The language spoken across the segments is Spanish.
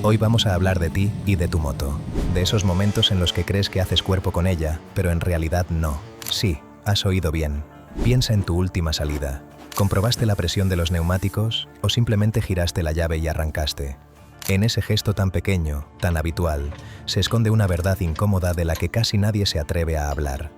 Hoy vamos a hablar de ti y de tu moto. De esos momentos en los que crees que haces cuerpo con ella, pero en realidad no. Sí, has oído bien. Piensa en tu última salida. ¿Comprobaste la presión de los neumáticos o simplemente giraste la llave y arrancaste? En ese gesto tan pequeño, tan habitual, se esconde una verdad incómoda de la que casi nadie se atreve a hablar.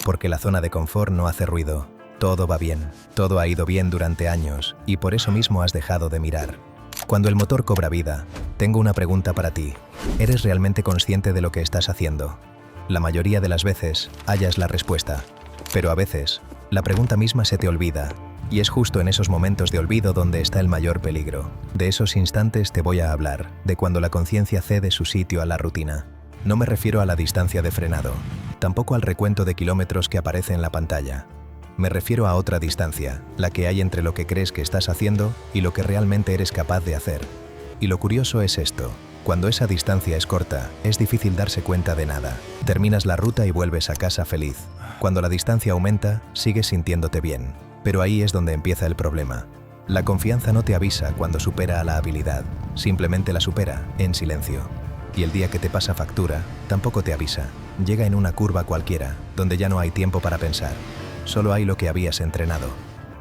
Porque la zona de confort no hace ruido. Todo va bien, todo ha ido bien durante años y por eso mismo has dejado de mirar. Cuando el motor cobra vida, tengo una pregunta para ti. ¿Eres realmente consciente de lo que estás haciendo? La mayoría de las veces hallas la respuesta, pero a veces la pregunta misma se te olvida. Y es justo en esos momentos de olvido donde está el mayor peligro. De esos instantes te voy a hablar, de cuando la conciencia cede su sitio a la rutina. No me refiero a la distancia de frenado, tampoco al recuento de kilómetros que aparece en la pantalla. Me refiero a otra distancia, la que hay entre lo que crees que estás haciendo y lo que realmente eres capaz de hacer. Y lo curioso es esto. Cuando esa distancia es corta, es difícil darse cuenta de nada. Terminas la ruta y vuelves a casa feliz. Cuando la distancia aumenta, sigues sintiéndote bien. Pero ahí es donde empieza el problema. La confianza no te avisa cuando supera a la habilidad, simplemente la supera, en silencio. Y el día que te pasa factura, tampoco te avisa. Llega en una curva cualquiera, donde ya no hay tiempo para pensar. Solo hay lo que habías entrenado.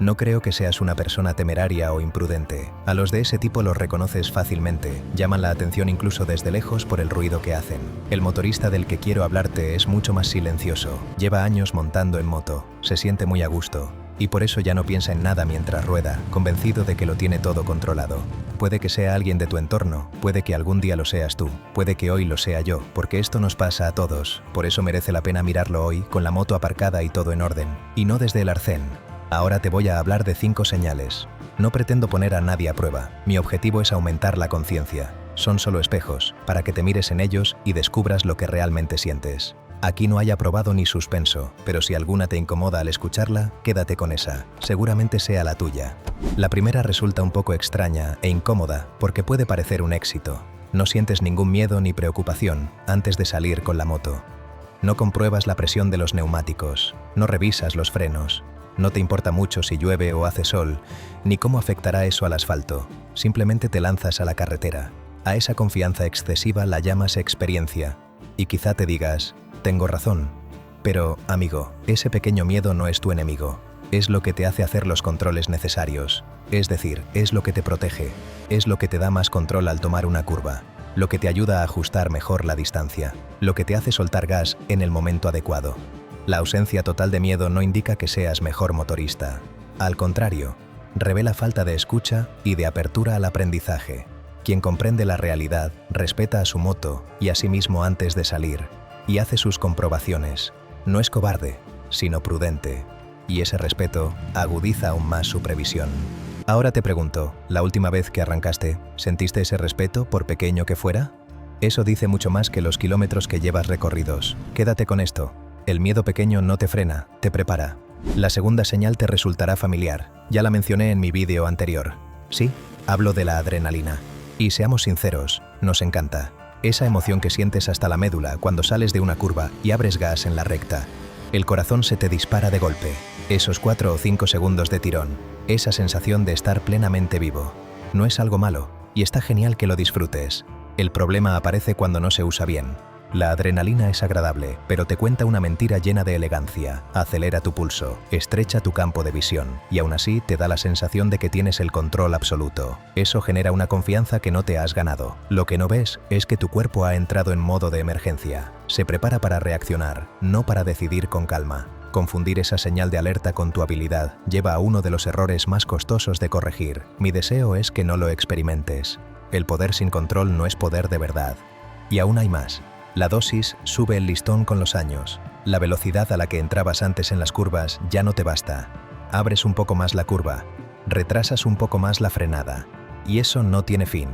No creo que seas una persona temeraria o imprudente. A los de ese tipo los reconoces fácilmente, llaman la atención incluso desde lejos por el ruido que hacen. El motorista del que quiero hablarte es mucho más silencioso, lleva años montando en moto, se siente muy a gusto. Y por eso ya no piensa en nada mientras rueda, convencido de que lo tiene todo controlado. Puede que sea alguien de tu entorno, puede que algún día lo seas tú, puede que hoy lo sea yo, porque esto nos pasa a todos. Por eso merece la pena mirarlo hoy, con la moto aparcada y todo en orden. Y no desde el arcén. Ahora te voy a hablar de 5 señales. No pretendo poner a nadie a prueba. Mi objetivo es aumentar la conciencia. Son solo espejos, para que te mires en ellos y descubras lo que realmente sientes. Aquí no hay aprobado ni suspenso, pero si alguna te incomoda al escucharla, quédate con esa, seguramente sea la tuya. La primera resulta un poco extraña e incómoda porque puede parecer un éxito. No sientes ningún miedo ni preocupación antes de salir con la moto. No compruebas la presión de los neumáticos, no revisas los frenos, no te importa mucho si llueve o hace sol, ni cómo afectará eso al asfalto, simplemente te lanzas a la carretera. A esa confianza excesiva la llamas experiencia, y quizá te digas, tengo razón, pero, amigo, ese pequeño miedo no es tu enemigo. Es lo que te hace hacer los controles necesarios. Es decir, es lo que te protege. Es lo que te da más control al tomar una curva. Lo que te ayuda a ajustar mejor la distancia. Lo que te hace soltar gas en el momento adecuado. La ausencia total de miedo no indica que seas mejor motorista. Al contrario, revela falta de escucha y de apertura al aprendizaje. Quien comprende la realidad, respeta a su moto y a sí mismo antes de salir. Y hace sus comprobaciones. No es cobarde, sino prudente. Y ese respeto agudiza aún más su previsión. Ahora te pregunto, ¿la última vez que arrancaste, sentiste ese respeto por pequeño que fuera? Eso dice mucho más que los kilómetros que llevas recorridos. Quédate con esto. El miedo pequeño no te frena, te prepara. La segunda señal te resultará familiar. Ya la mencioné en mi vídeo anterior. Sí, hablo de la adrenalina. Y seamos sinceros, nos encanta. Esa emoción que sientes hasta la médula cuando sales de una curva y abres gas en la recta. El corazón se te dispara de golpe. Esos 4 o 5 segundos de tirón. Esa sensación de estar plenamente vivo. No es algo malo, y está genial que lo disfrutes. El problema aparece cuando no se usa bien. La adrenalina es agradable, pero te cuenta una mentira llena de elegancia, acelera tu pulso, estrecha tu campo de visión, y aún así te da la sensación de que tienes el control absoluto. Eso genera una confianza que no te has ganado. Lo que no ves es que tu cuerpo ha entrado en modo de emergencia. Se prepara para reaccionar, no para decidir con calma. Confundir esa señal de alerta con tu habilidad lleva a uno de los errores más costosos de corregir. Mi deseo es que no lo experimentes. El poder sin control no es poder de verdad. Y aún hay más. La dosis sube el listón con los años. La velocidad a la que entrabas antes en las curvas ya no te basta. Abres un poco más la curva, retrasas un poco más la frenada. Y eso no tiene fin.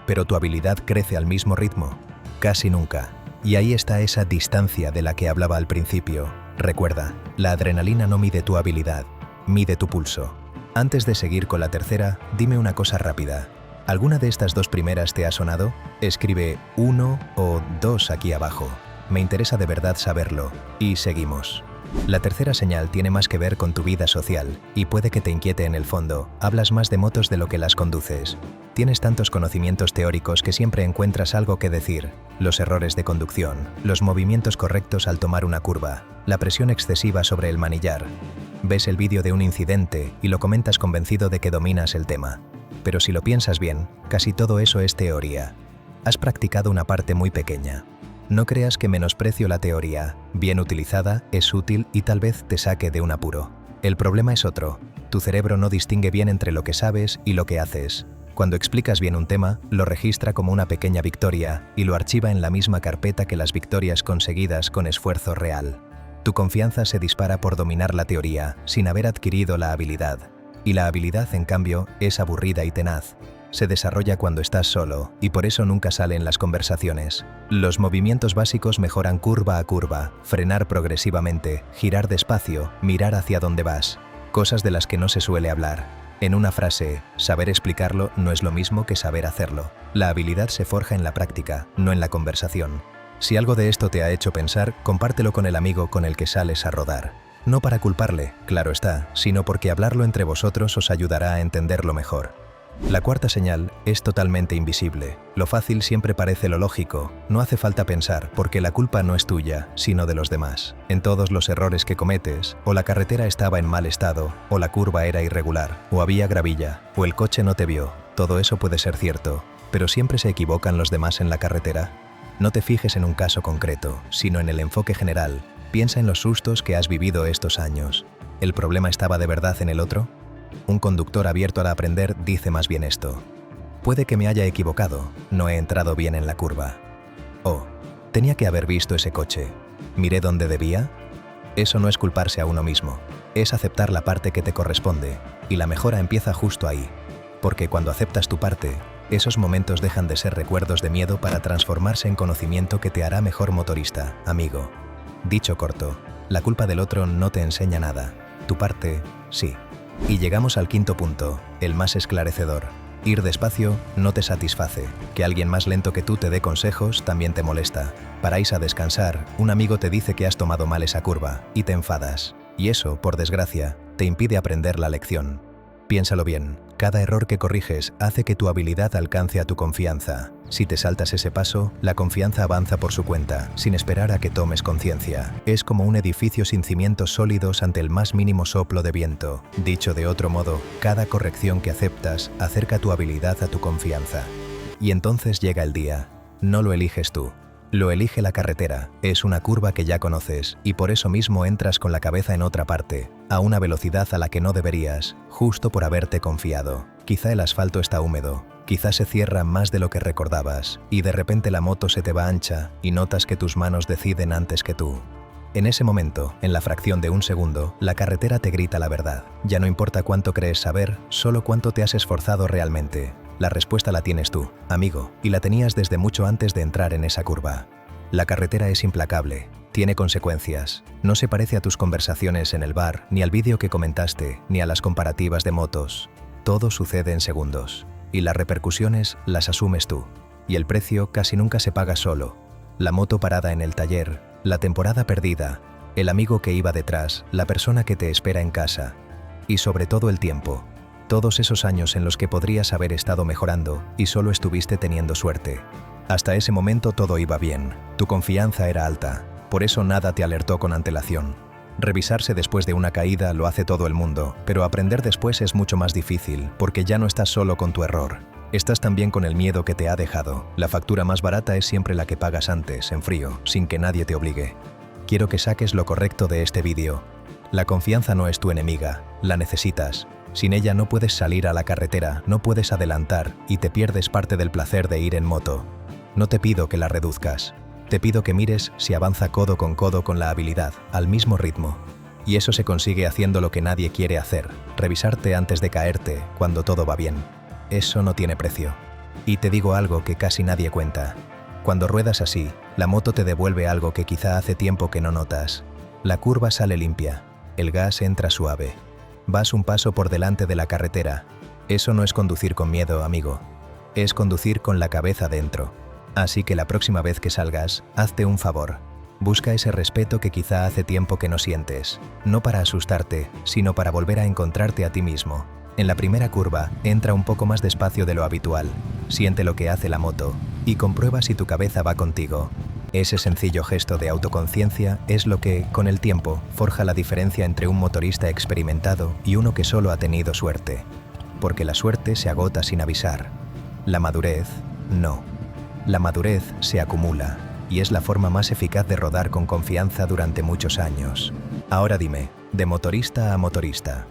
Pero tu habilidad crece al mismo ritmo. Casi nunca. Y ahí está esa distancia de la que hablaba al principio. Recuerda, la adrenalina no mide tu habilidad, mide tu pulso. Antes de seguir con la tercera, dime una cosa rápida. ¿Alguna de estas 2 primeras te ha sonado? Escribe 1 o 2 aquí abajo. Me interesa de verdad saberlo. Y seguimos. La tercera señal tiene más que ver con tu vida social, y puede que te inquiete en el fondo. Hablas más de motos de lo que las conduces. Tienes tantos conocimientos teóricos que siempre encuentras algo que decir. Los errores de conducción, los movimientos correctos al tomar una curva, la presión excesiva sobre el manillar. Ves el vídeo de un incidente y lo comentas convencido de que dominas el tema. Pero si lo piensas bien, casi todo eso es teoría. Has practicado una parte muy pequeña. No creas que menosprecio la teoría. Bien utilizada, es útil y tal vez te saque de un apuro. El problema es otro. Tu cerebro no distingue bien entre lo que sabes y lo que haces. Cuando explicas bien un tema, lo registra como una pequeña victoria y lo archiva en la misma carpeta que las victorias conseguidas con esfuerzo real. Tu confianza se dispara por dominar la teoría, sin haber adquirido la habilidad. Y la habilidad, en cambio, es aburrida y tenaz. Se desarrolla cuando estás solo, y por eso nunca sale en las conversaciones. Los movimientos básicos mejoran curva a curva, frenar progresivamente, girar despacio, mirar hacia dónde vas. Cosas de las que no se suele hablar. En una frase, saber explicarlo no es lo mismo que saber hacerlo. La habilidad se forja en la práctica, no en la conversación. Si algo de esto te ha hecho pensar, compártelo con el amigo con el que sales a rodar. No para culparle, claro está, sino porque hablarlo entre vosotros os ayudará a entenderlo mejor. La cuarta señal es totalmente invisible. Lo fácil siempre parece lo lógico. No hace falta pensar, porque la culpa no es tuya, sino de los demás. En todos los errores que cometes, o la carretera estaba en mal estado, o la curva era irregular, o había gravilla, o el coche no te vio. Todo eso puede ser cierto, pero ¿siempre se equivocan los demás en la carretera? No te fijes en un caso concreto, sino en el enfoque general. Piensa en los sustos que has vivido estos años. ¿El problema estaba de verdad en el otro? Un conductor abierto a aprender dice más bien esto. Puede que me haya equivocado, no he entrado bien en la curva. O, tenía que haber visto ese coche. ¿Miré dónde debía? Eso no es culparse a uno mismo, es aceptar la parte que te corresponde, y la mejora empieza justo ahí. Porque cuando aceptas tu parte, esos momentos dejan de ser recuerdos de miedo para transformarse en conocimiento que te hará mejor motorista, amigo. Dicho corto, la culpa del otro no te enseña nada, tu parte, sí. Y llegamos al quinto punto, el más esclarecedor. Ir despacio no te satisface. Que alguien más lento que tú te dé consejos también te molesta. Paráis a descansar, un amigo te dice que has tomado mal esa curva, y te enfadas. Y eso, por desgracia, te impide aprender la lección. Piénsalo bien, cada error que corriges hace que tu habilidad alcance a tu confianza. Si te saltas ese paso, la confianza avanza por su cuenta, sin esperar a que tomes conciencia. Es como un edificio sin cimientos sólidos ante el más mínimo soplo de viento. Dicho de otro modo, cada corrección que aceptas acerca tu habilidad a tu confianza. Y entonces llega el día. No lo eliges tú. Lo elige la carretera, es una curva que ya conoces, y por eso mismo entras con la cabeza en otra parte, a una velocidad a la que no deberías, justo por haberte confiado. Quizá el asfalto está húmedo, quizá se cierra más de lo que recordabas, y de repente la moto se te va ancha, y notas que tus manos deciden antes que tú. En ese momento, en la fracción de un segundo, la carretera te grita la verdad. Ya no importa cuánto crees saber, solo cuánto te has esforzado realmente. La respuesta la tienes tú, amigo, y la tenías desde mucho antes de entrar en esa curva. La carretera es implacable, tiene consecuencias. No se parece a tus conversaciones en el bar, ni al vídeo que comentaste, ni a las comparativas de motos. Todo sucede en segundos, y las repercusiones las asumes tú. Y el precio casi nunca se paga solo. La moto parada en el taller, la temporada perdida, el amigo que iba detrás, la persona que te espera en casa. Y sobre todo el tiempo. Todos esos años en los que podrías haber estado mejorando y solo estuviste teniendo suerte. Hasta ese momento todo iba bien, tu confianza era alta, por eso nada te alertó con antelación. Revisarse después de una caída lo hace todo el mundo, pero aprender después es mucho más difícil, porque ya no estás solo con tu error. Estás también con el miedo que te ha dejado. La factura más barata es siempre la que pagas antes, en frío, sin que nadie te obligue. Quiero que saques lo correcto de este vídeo. La confianza no es tu enemiga, la necesitas. Sin ella no puedes salir a la carretera, no puedes adelantar y te pierdes parte del placer de ir en moto. No te pido que la reduzcas. Te pido que mires si avanza codo con la habilidad, al mismo ritmo. Y eso se consigue haciendo lo que nadie quiere hacer, revisarte antes de caerte, cuando todo va bien. Eso no tiene precio. Y te digo algo que casi nadie cuenta. Cuando ruedas así, la moto te devuelve algo que quizá hace tiempo que no notas. La curva sale limpia, el gas entra suave. Vas un paso por delante de la carretera. Eso no es conducir con miedo, amigo. Es conducir con la cabeza dentro. Así que la próxima vez que salgas, hazte un favor. Busca ese respeto que quizá hace tiempo que no sientes, no para asustarte, sino para volver a encontrarte a ti mismo. En la primera curva, entra un poco más despacio de lo habitual, siente lo que hace la moto y comprueba si tu cabeza va contigo. Ese sencillo gesto de autoconciencia es lo que, con el tiempo, forja la diferencia entre un motorista experimentado y uno que solo ha tenido suerte. Porque la suerte se agota sin avisar. La madurez, no. La madurez se acumula y es la forma más eficaz de rodar con confianza durante muchos años. Ahora dime, de motorista a motorista,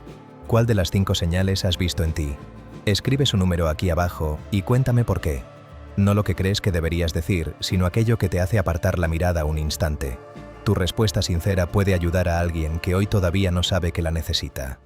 ¿cuál de las 5 señales has visto en ti? Escribe su número aquí abajo y cuéntame por qué. No lo que crees que deberías decir, sino aquello que te hace apartar la mirada un instante. Tu respuesta sincera puede ayudar a alguien que hoy todavía no sabe que la necesita.